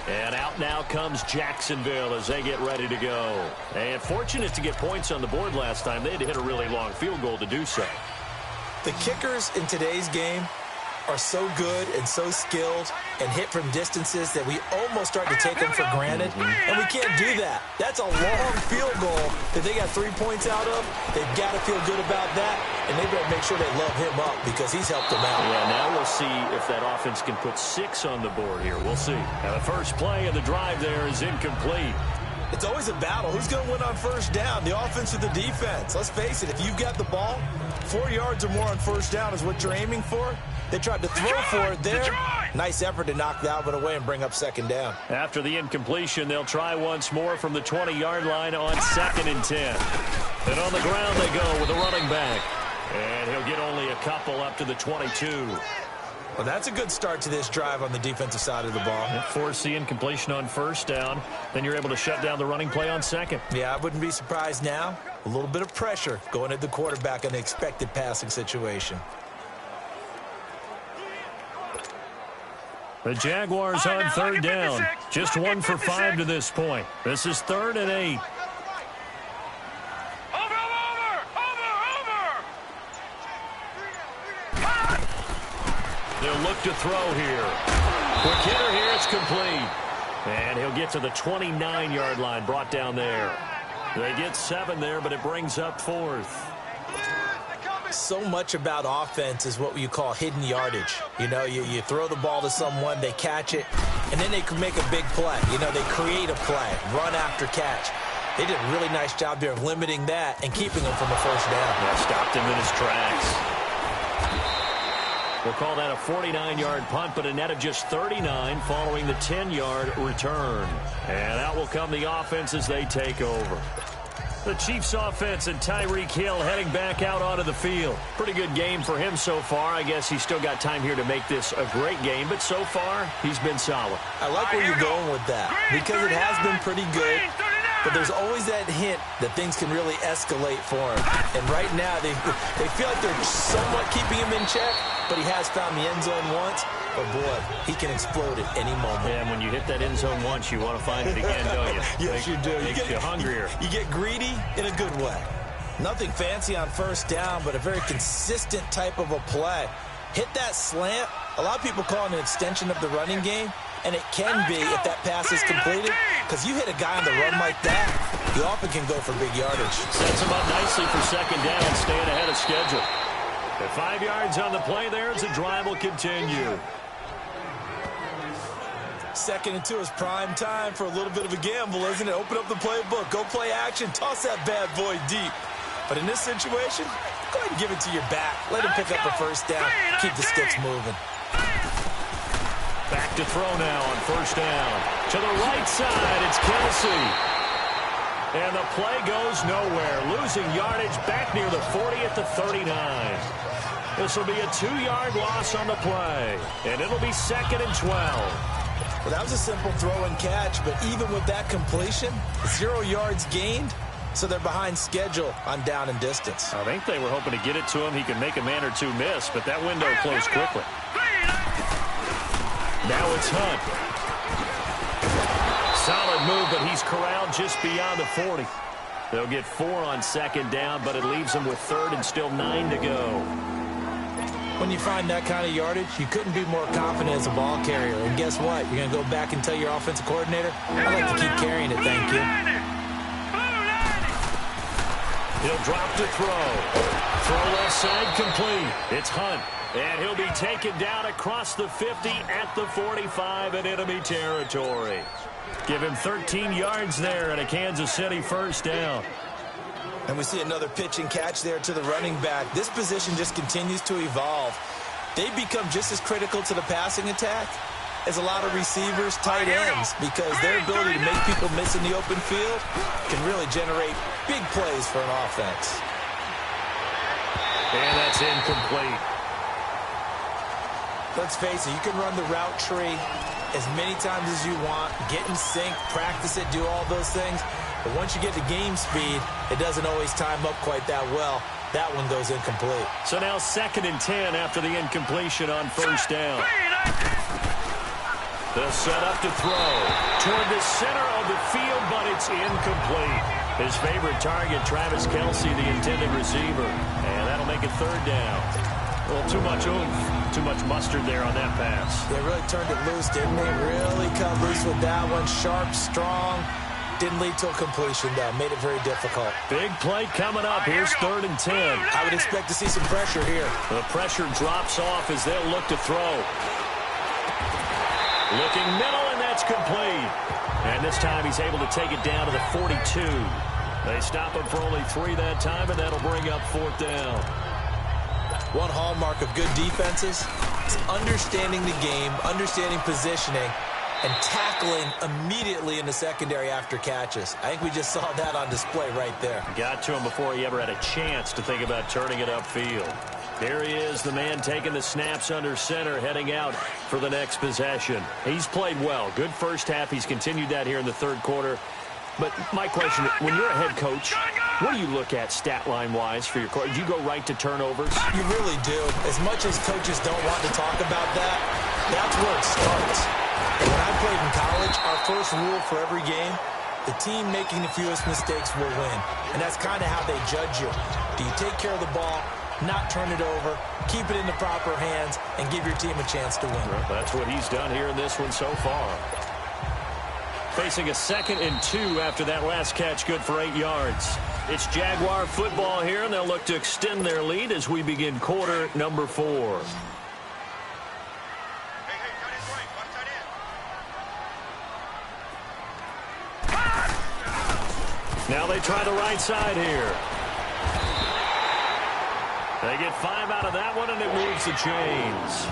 And out now comes Jacksonville as they get ready to go. And fortunate to get points on the board last time. They had to hit a really long field goal to do so. The kickers in today's game are so good and so skilled and hit from distances that we almost start to take them for granted. And we can't do that. That's a long field goal that they got 3 points out of. They've got to feel good about that, and they better make sure they love him up because he's helped them out. Yeah, now we'll see if that offense can put 6 on the board here. We'll see. Now the first play of the drive there is incomplete. It's always a battle. Who's going to win on first down, the offense or the defense? Let's face it, if you've got the ball, 4 yards or more on first down is what you're aiming for. They tried to throw for it there. Nice effort to knock that one away and bring up second down. After the incompletion, they'll try once more from the 20-yard line on 2nd and 10. And on the ground they go with a running back. And he'll get only a couple up to the 22. Well, that's a good start to this drive on the defensive side of the ball. Force the incompletion on first down. Then you're able to shut down the running play on 2nd. Yeah, I wouldn't be surprised now. A little bit of pressure going at the quarterback in the expected passing situation. The Jaguars on 3rd down. Just 1 for 5 to this point. This is 3rd and 8. They'll look to throw here. Quick hitter here. It's complete. And he'll get to the 29-yard line, brought down there. They get 7 there, but it brings up 4th. So much about offense is what you call hidden yardage. You know, you throw the ball to someone, they catch it, and then they can make a big play. You know, they create a play, run after catch. They did a really nice job there of limiting that and keeping him from a first down. Yeah, stopped him in his tracks. We'll call that a 49-yard punt, but a net of just 39 following the 10-yard return. And out will come the offense as they take over. The Chiefs offense and Tyreek Hill heading back out onto the field. Pretty good game for him so far. I guess he's still got time here to make this a great game, but so far he's been solid. I like where you're going with that because it has been pretty good, but there's always that hint that things can really escalate for him. And right now they feel like they're somewhat keeping him in check, but he has found the end zone once. But, boy, he can explode at any moment. Yeah, and when you hit that end zone once, you want to find it again, don't you? Yes, you do. Makes you hungrier. You get greedy in a good way. Nothing fancy on first down, but a very consistent type of a play. Hit that slant. A lot of people call it an extension of the running game, and it can be if that pass is completed, because you hit a guy on the run like that, you often can go for big yardage. Sets him up nicely for second down, staying ahead of schedule. At 5 yards on the play there as the drive will continue. 2nd and 2 is prime time for a little bit of a gamble, isn't it? Open up the playbook, go play action, toss that bad boy deep. But in this situation, go ahead and give it to your back. Let him pick up a first down. Keep the sticks moving. Back to throw now on first down. To the right side, it's Kelsey. And the play goes nowhere. Losing yardage back near the 40 at the 39. This will be a 2-yard loss on the play. And it'll be 2nd and 12. Well, that was a simple throw and catch, but even with that completion, 0 yards gained, so they're behind schedule on down and distance. I think they were hoping to get it to him. He could make a man or two miss, but that window closed quickly. Now it's Hunt. Solid move, but he's corralled just beyond the 40. They'll get 4 on second down, but it leaves them with 3rd and still 9 to go. When you find that kind of yardage, you couldn't be more confident as a ball carrier. And guess what? You're going to go back and tell your offensive coordinator, I'd like to keep carrying it, thank you. He'll drop to throw. Throw left side complete. It's Hunt. And he'll be taken down across the 50 at the 45 in enemy territory. Give him 13 yards there and a Kansas City first down. And we see another pitch and catch there to the running back. This position just continues to evolve. They become just as critical to the passing attack as a lot of receivers, tight ends, because their ability to make people miss in the open field can really generate big plays for an offense. And that's incomplete. Let's face it, you can run the route tree as many times as you want, get in sync, practice it, do all those things. But once you get to game speed, it doesn't always time up quite that well. That one goes incomplete. So now 2nd and 10 after the incompletion on first down. They'll set up to throw toward the center of the field, but it's incomplete. His favorite target, Travis Kelce, the intended receiver. And that'll make it 3rd down. Well, too much oomph, too much mustard there on that pass. They really turned it loose, didn't they? Really cut loose with that one. Sharp, strong. Didn't lead to a completion, though. Made it very difficult. Big play coming up. Here's 3rd and 10. I would expect to see some pressure here. The pressure drops off as they'll look to throw. Looking middle, and that's complete. And this time he's able to take it down to the 42. They stop him for only 3 that time, and that'll bring up 4th down. One hallmark of good defenses is understanding the game, understanding positioning, and tackling immediately in the secondary after catches. I think we just saw that on display right there. Got to him before he ever had a chance to think about turning it upfield. There he is, the man taking the snaps under center, heading out for the next possession. He's played well. Good first half. He's continued that here in the 3rd quarter. But my question, when you're a head coach, what do you look at stat line-wise for your coach? Do you go right to turnovers? You really do. As much as coaches don't want to talk about that, that's where it starts. And when I played in college, our first rule for every game, the team making the fewest mistakes will win. And that's kind of how they judge you. Do you take care of the ball, not turn it over, keep it in the proper hands, and give your team a chance to win? Well, that's what he's done here in this one so far. Facing a 2nd and 2 after that last catch, good for 8 yards. It's Jaguar football here, and they'll look to extend their lead as we begin quarter number 4. Now they try the right side here. They get 5 out of that one, and it moves the chains.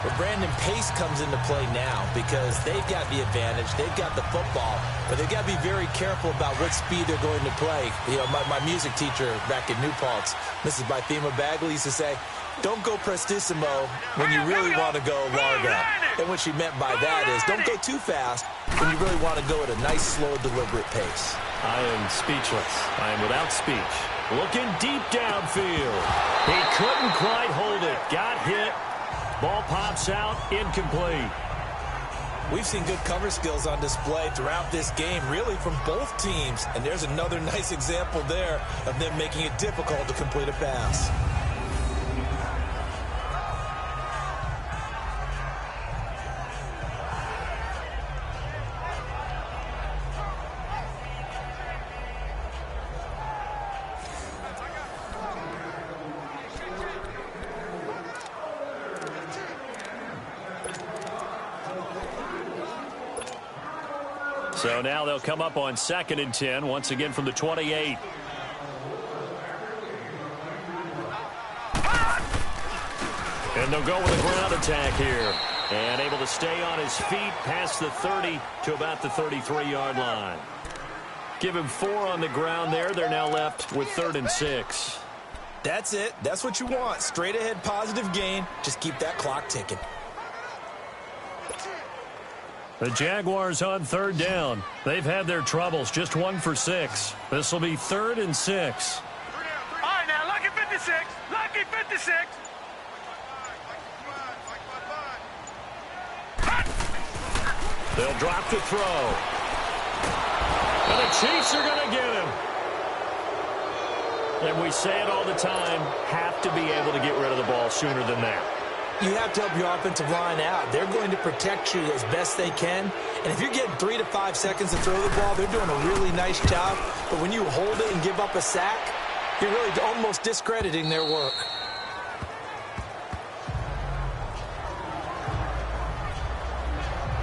But Brandon, pace comes into play now because they've got the advantage. They've got the football, but they've got to be very careful about what speed they're going to play. You know, my music teacher back in New Paltz, Mrs. Bythema Bagley, used to say, don't go prestissimo when you really want to go largo. And what she meant by that is don't go too fast when you really want to go at a nice, slow, deliberate pace. I am speechless. I am without speech. Looking deep downfield. He couldn't quite hold it. Got hit. Ball pops out, incomplete. We've seen good cover skills on display throughout this game, really from both teams. And there's another nice example there of them making it difficult to complete a pass. So now they'll come up on 2nd and 10, once again from the 28. And they'll go with a ground attack here. And able to stay on his feet past the 30 to about the 33-yard line. Give him 4 on the ground there. They're now left with 3rd and 6. That's it. That's what you want. Straight ahead, positive gain. Just keep that clock ticking. The Jaguars on 3rd down. They've had their troubles. Just 1 for 6. This will be 3rd and 6. All right, now, lucky 56. Lucky 56. They'll drop to throw. And the Chiefs are going to get him. And we say it all the time, have to be able to get rid of the ball sooner than that. You have to help your offensive line out. They're going to protect you as best they can. And if you're getting 3 to 5 seconds to throw the ball, they're doing a really nice job. But when you hold it and give up a sack, you're really almost discrediting their work.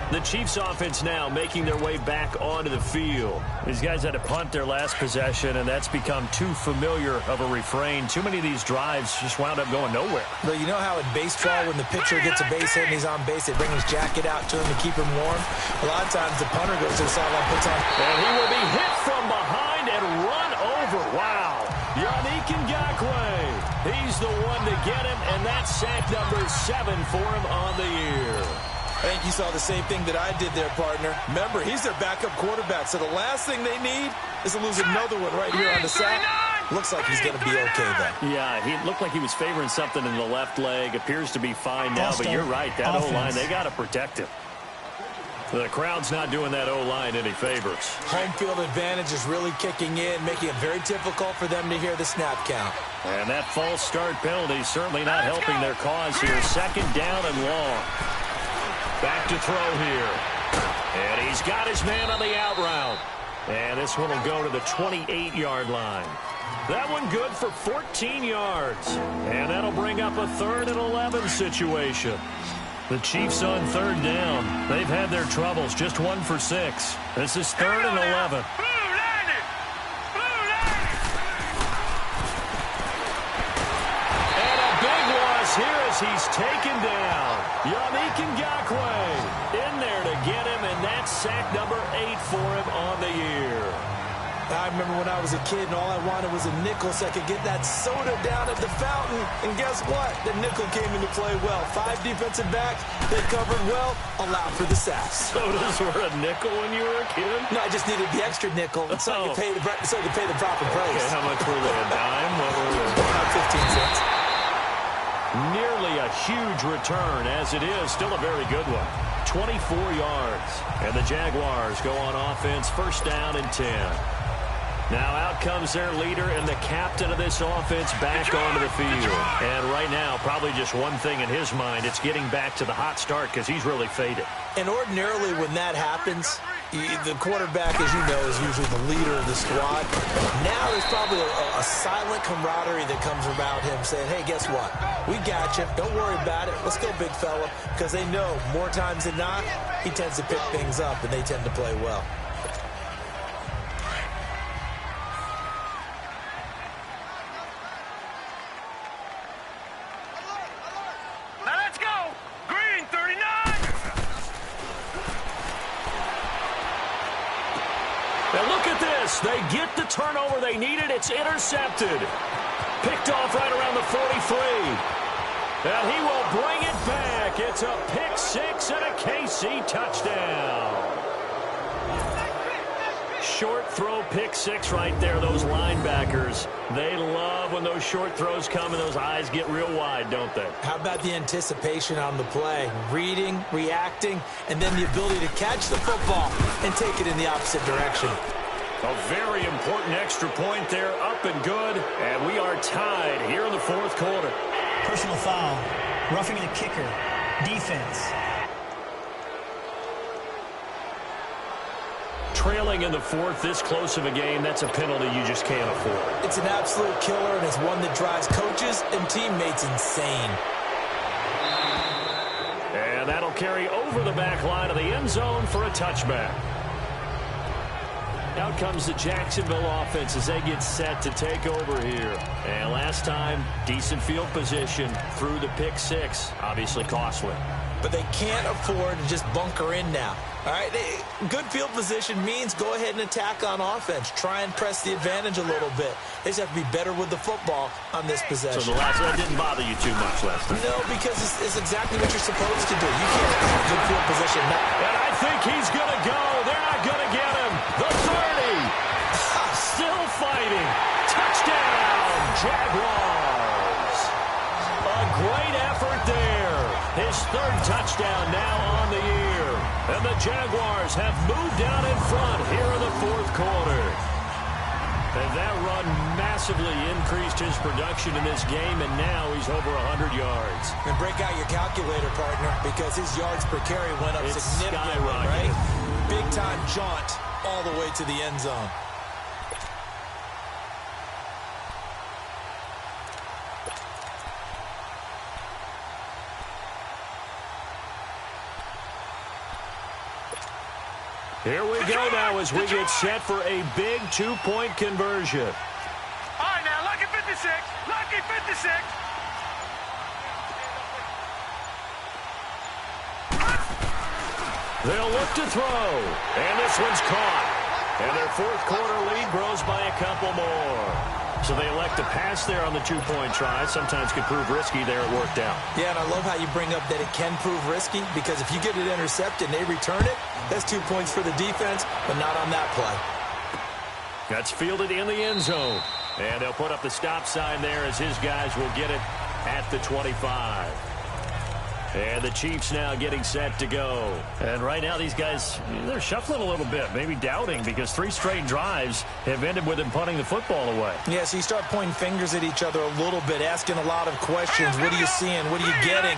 The Chiefs offense now making their way back onto the field. These guys had to punt their last possession, and that's become too familiar of a refrain. Too many of these drives just wound up going nowhere. But you know how in baseball, when the pitcher gets a base hit and he's on base, they bring his jacket out to him to keep him warm? A lot of times the punter goes to the sideline, puts on. And he will be hit from behind and run over. Wow. He's the one to get him, and that's sack number 7 for him on the year. I think you saw the same thing that I did there, partner. Remember, he's their backup quarterback, so the last thing they need is to lose another one right here on the sack. Looks like he's going to be okay, though. Yeah, he looked like he was favoring something in the left leg. Appears to be fine now, but you're right. That O-line, they got to protect him. The crowd's not doing that O-line any favors. Home field advantage is really kicking in, making it very difficult for them to hear the snap count. And that false start penalty certainly not helping their cause here. 2nd down and long. Back to throw here. And he's got his man on the out route. And this one will go to the 28-yard line. That one good for 14 yards. And that'll bring up a 3rd and 11 situation. The Chiefs on 3rd down. They've had their troubles. Just 1 for 6. This is 3rd and 11. And a big loss here as he's taken down. Yannick Ngakoue in there to get him, and that's sack number 8 for him on the year. I remember when I was a kid and all I wanted was a nickel so I could get that soda down at the fountain. And guess what? The nickel came into play well. 5 defensive backs, they covered well, allowed for the sacks. Sodas were a nickel when you were a kid? No, I just needed the extra nickel so I could pay the proper price. Okay, how much were they? A dime? What were they? About 15 cents. Nearly a huge return, as it is. Still a very good one. 24 yards. And the Jaguars go on offense, 1st down and 10. Now out comes their leader and the captain of this offense back onto the field. And right now, probably just one thing in his mind. It's getting back to the hot start because he's really faded. And ordinarily when that happens, the quarterback, as you know, is usually the leader of the squad. Now there's probably a silent camaraderie that comes around him saying, hey, guess what? We got you. Don't worry about it. Let's go, big fella. Because they know more times than not, he tends to pick things up and they tend to play well. Now look at this. They get the turnover they needed. It's intercepted. Picked off right around the 43. And he will bring it back. It's a pick 6 and a KC touchdown. Short throw pick 6 right there. Those linebackers, they love when those short throws come and those eyes get real wide, don't they? How about the anticipation on the play? Reading, reacting, and then the ability to catch the football and take it in the opposite direction. A very important extra point there, up and good. And we are tied here in the 4th quarter. Personal foul, roughing the kicker, defense. Trailing in the 4th, this close of a game, that's a penalty you just can't afford. It's an absolute killer, and it's one that drives coaches and teammates insane. And that'll carry over the back line of the end zone for a touchback. Out comes the Jacksonville offense as they get set to take over here. And last time, decent field position through the pick 6. Obviously costly. But they can't afford to just bunker in now. All right, good field position means go ahead and attack on offense. Try and press the advantage a little bit. They just have to be better with the football on this possession. So that didn't bother you too much last time? No, because it's exactly what you're supposed to do. You can't have good field position. No. And I think he's going to go. They're not going to get him. The 30. Still fighting. Touchdown, Jaguars. A great effort there. His 3rd touchdown now on the year. And the Jaguars have moved down in front here in the 4th quarter. And that run massively increased his production in this game, and now he's over 100 yards. And break out your calculator, partner, because his yards per carry went up significantly, right? Big-time jaunt all the way to the end zone. Here we go now as we get set for a big 2-point conversion. All right, now, lucky 56. Lucky 56. They'll look to throw. And this one's caught. And their 4th quarter lead grows by a couple more. So they elect to pass there on the two-point try. Sometimes could prove risky there. It worked out. Yeah, and I love how you bring up that it can prove risky, because if you get it intercepted and they return it, that's 2 points for the defense, but not on that play. That's fielded in the end zone. And they'll put up the stop sign there as his guys will get it at the 25. And the Chiefs now getting set to go. And right now these guys, they're shuffling a little bit, maybe doubting, because 3 straight drives have ended with them punting the football away. Yeah, so you start pointing fingers at each other a little bit, asking a lot of questions. What are you seeing? What are you getting?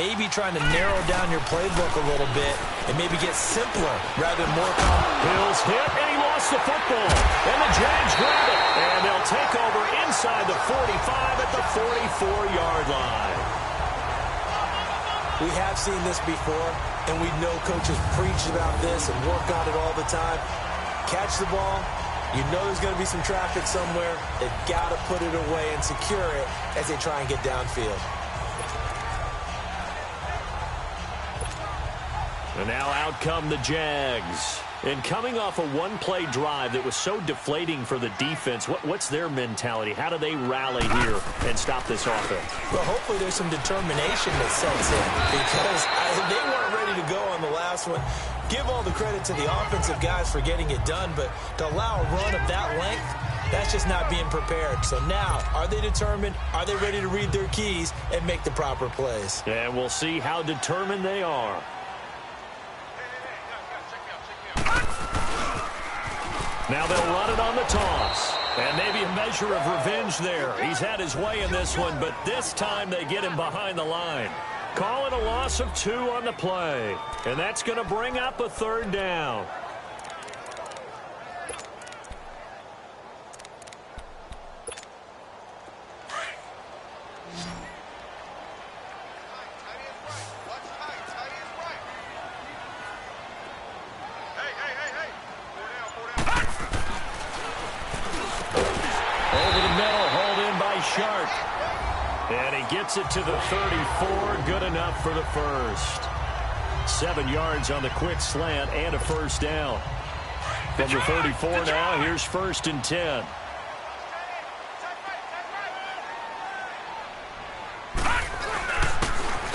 Maybe trying to narrow down your playbook a little bit and maybe get simpler rather than more complex. Hills hit, and he lost the football. And the Jags grab it. And they'll take over inside the 45 at the 44-yard line. We have seen this before, and we know coaches preach about this and work on it all the time. Catch the ball. You know there's going to be some traffic somewhere. They've got to put it away and secure it as they try and get downfield. And now out come the Jags. And coming off a one-play drive that was so deflating for the defense, what's their mentality? How do they rally here and stop this offense? Well, hopefully there's some determination that sets in, because they weren't ready to go on the last one. Give all the credit to the offensive guys for getting it done, but to allow a run of that length, that's just not being prepared. So now, are they determined? Are they ready to read their keys and make the proper plays? And we'll see how determined they are. Now they'll run it on the toss. And maybe a measure of revenge there. He's had his way in this one, but this time they get him behind the line. Call it a loss of 2 on the play. And that's going to bring up a 3rd down. And he gets it to the 34. Good enough for the first. 7 yards on the quick slant and a 1st down. From the 34 now, here's 1st and 10.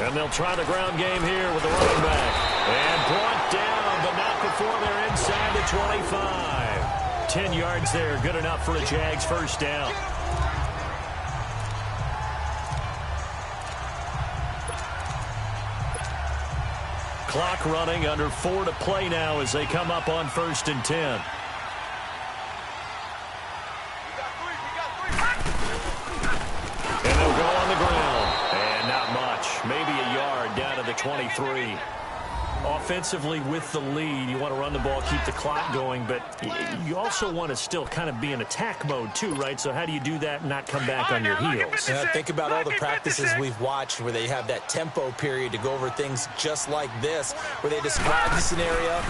And they'll try the ground game here with the running back. And brought down, but not before they're inside the 25. 10 yards there, good enough for a Jags 1st down. Clock running, under 4 to play now as they come up on 1st and 10. And they'll go on the ground. And not much. Maybe a yard down to the 23. Offensively with the lead, you want to run the ball, keep the clock going, but you also want to still kind of be in attack mode too, right? So how do you do that and not come back on your heels? Think about all the practices we've watched where they have that tempo period to go over things just like this, where they describe the scenario,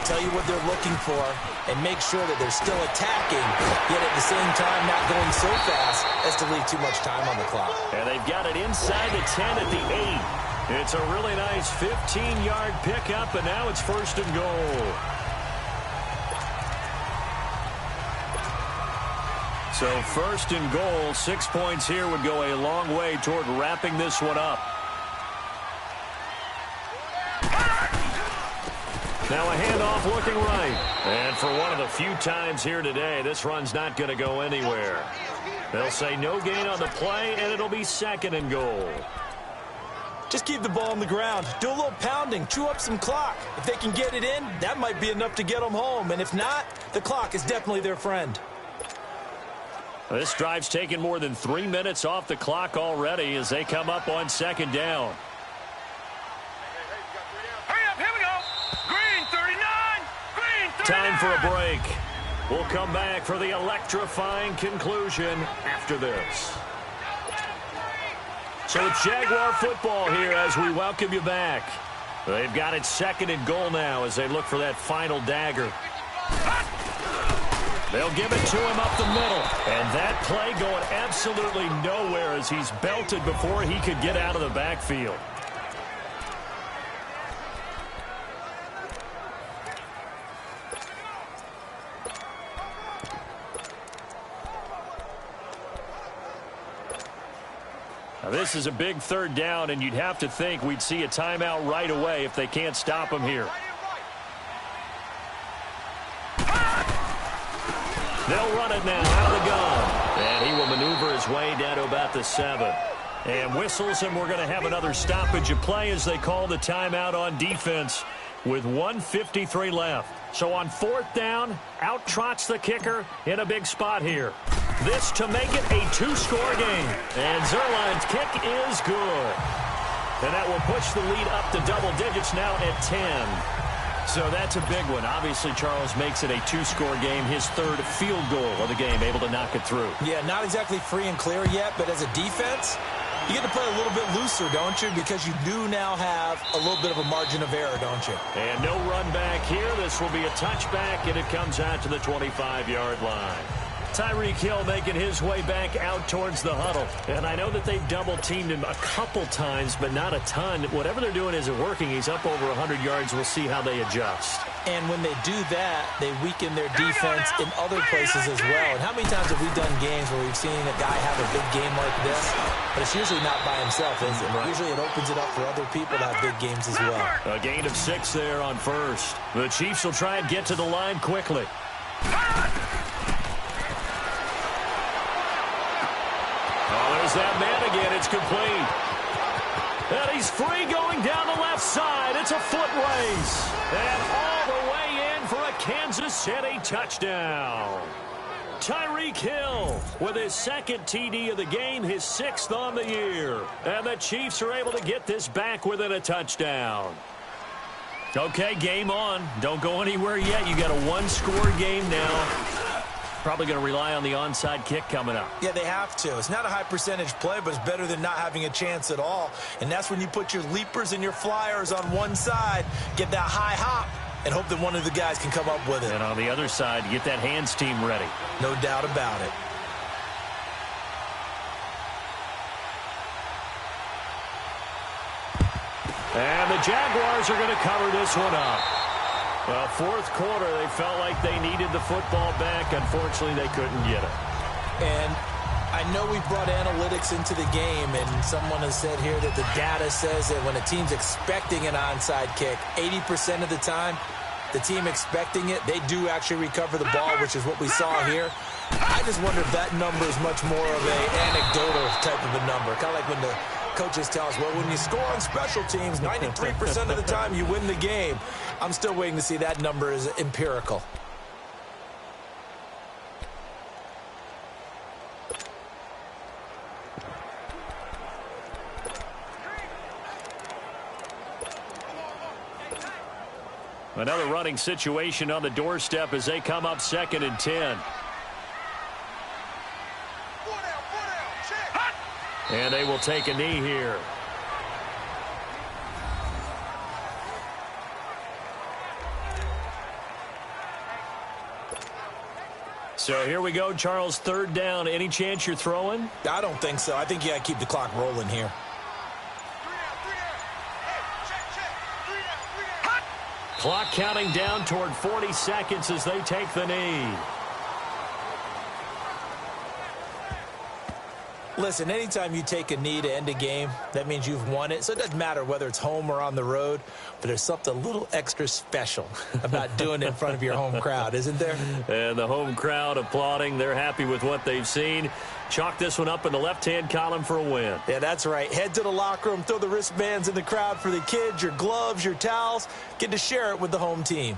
tell you what they're looking for, and make sure that they're still attacking, yet at the same time not going so fast as to leave too much time on the clock. And they've got it inside the 10 at the 8. It's a really nice 15-yard pickup, and now it's 1st and goal. So 1st and goal, 6 points here would go a long way toward wrapping this one up. Now a handoff looking right. And for one of the few times here today, this run's not going to go anywhere. They'll say no gain on the play, and it'll be 2nd and goal. Just keep the ball on the ground. Do a little pounding. Chew up some clock. If they can get it in, that might be enough to get them home. And if not, the clock is definitely their friend. This drive's taken more than 3 minutes off the clock already as they come up on 2nd down. Hurry up, here we go. Green 39. Green 39. Time for a break. We'll come back for the electrifying conclusion after this. So it's Jaguar football here as we welcome you back. They've got it 2nd and goal now as they look for that final dagger. They'll give it to him up the middle. And that play going absolutely nowhere as he's belted before he could get out of the backfield. Now, this is a big third down, and you'd have to think we'd see a timeout right away if they can't stop him here. They'll run it now out of the gun. And he will maneuver his way down to about the 7. And whistles, and we're going to have another stoppage of play as they call the timeout on defense with 1:53 left. So on 4th down, out trots the kicker in a big spot here. This to make it a 2-score game. And Zerline's kick is good. And that will push the lead up to double digits now at 10. So that's a big one. Obviously, Charles makes it a 2-score game. His 3rd field goal of the game, able to knock it through. Yeah, not exactly free and clear yet, but as a defense, you get to play a little bit looser, don't you? Because you do now have a little bit of a margin of error, don't you? And no run back here. This will be a touchback, and it comes out to the 25-yard line. Tyreek Hill making his way back out towards the huddle. And I know that they've double-teamed him a couple times, but not a ton. Whatever they're doing isn't working. He's up over 100 yards. We'll see how they adjust. And when they do that, they weaken their defense in other places as well. And how many times have we done games where we've seen a guy have a big game like this? But it's usually not by himself, is it? Right. Usually it opens it up for other people to have big games as well. A gain of 6 there on 1st. The Chiefs will try and get to the line quickly. There's that man again. It's complete. And he's free going down the left side. It's a foot race. And all the way in for a Kansas City touchdown. Tyreek Hill with his 2nd TD of the game, his 6th on the year. And the Chiefs are able to get this back within a touchdown. Okay, game on. Don't go anywhere yet. You got a 1-score game now. Probably going to rely on the onside kick coming up. Yeah, they have to. It's not a high percentage play, but it's better than not having a chance at all. And that's when you put your leapers and your flyers on one side, get that high hop, and hope that one of the guys can come up with it. And on the other side, get that hands team ready. No doubt about it. And the Jaguars are going to cover this one up. Well, 4th quarter, they felt like they needed the football back. Unfortunately, they couldn't get it. And I know we brought analytics into the game, and someone has said here that the data says that when a team's expecting an onside kick, 80% of the time, the team expecting it, they do actually recover the ball, which is what we saw here. I just wonder if that number is much more of an anecdotal type of a number. Kind of like when the coaches tell us, well, when you score on special teams, 93% of the time you win the game. I'm still waiting to see that number is empirical. Another running situation on the doorstep as they come up 2nd and 10. And they will take a knee here. So here we go, Charles, 3rd down. Any chance you're throwing? I don't think so. I think you got to keep the clock rolling here. Clock counting down toward 40 seconds as they take the knee. Listen, anytime you take a knee to end a game, that means you've won it. So it doesn't matter whether it's home or on the road, but there's something a little extra special about doing it in front of your home crowd, isn't there? And the home crowd applauding. They're happy with what they've seen. Chalk this one up in the left-hand column for a win. Yeah, that's right. Head to the locker room, throw the wristbands in the crowd for the kids, your gloves, your towels. Get to share it with the home team.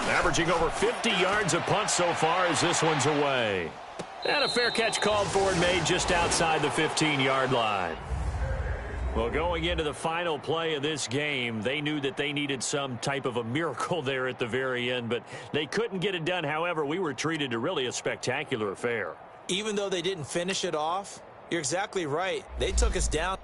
Averaging over 50 yards a punt so far as this one's away. And a fair catch called for and made just outside the 15-yard line. Well, going into the final play of this game, they knew that they needed some type of a miracle there at the very end, but they couldn't get it done. However, we were treated to really a spectacular affair. Even though they didn't finish it off, you're exactly right. They took us down.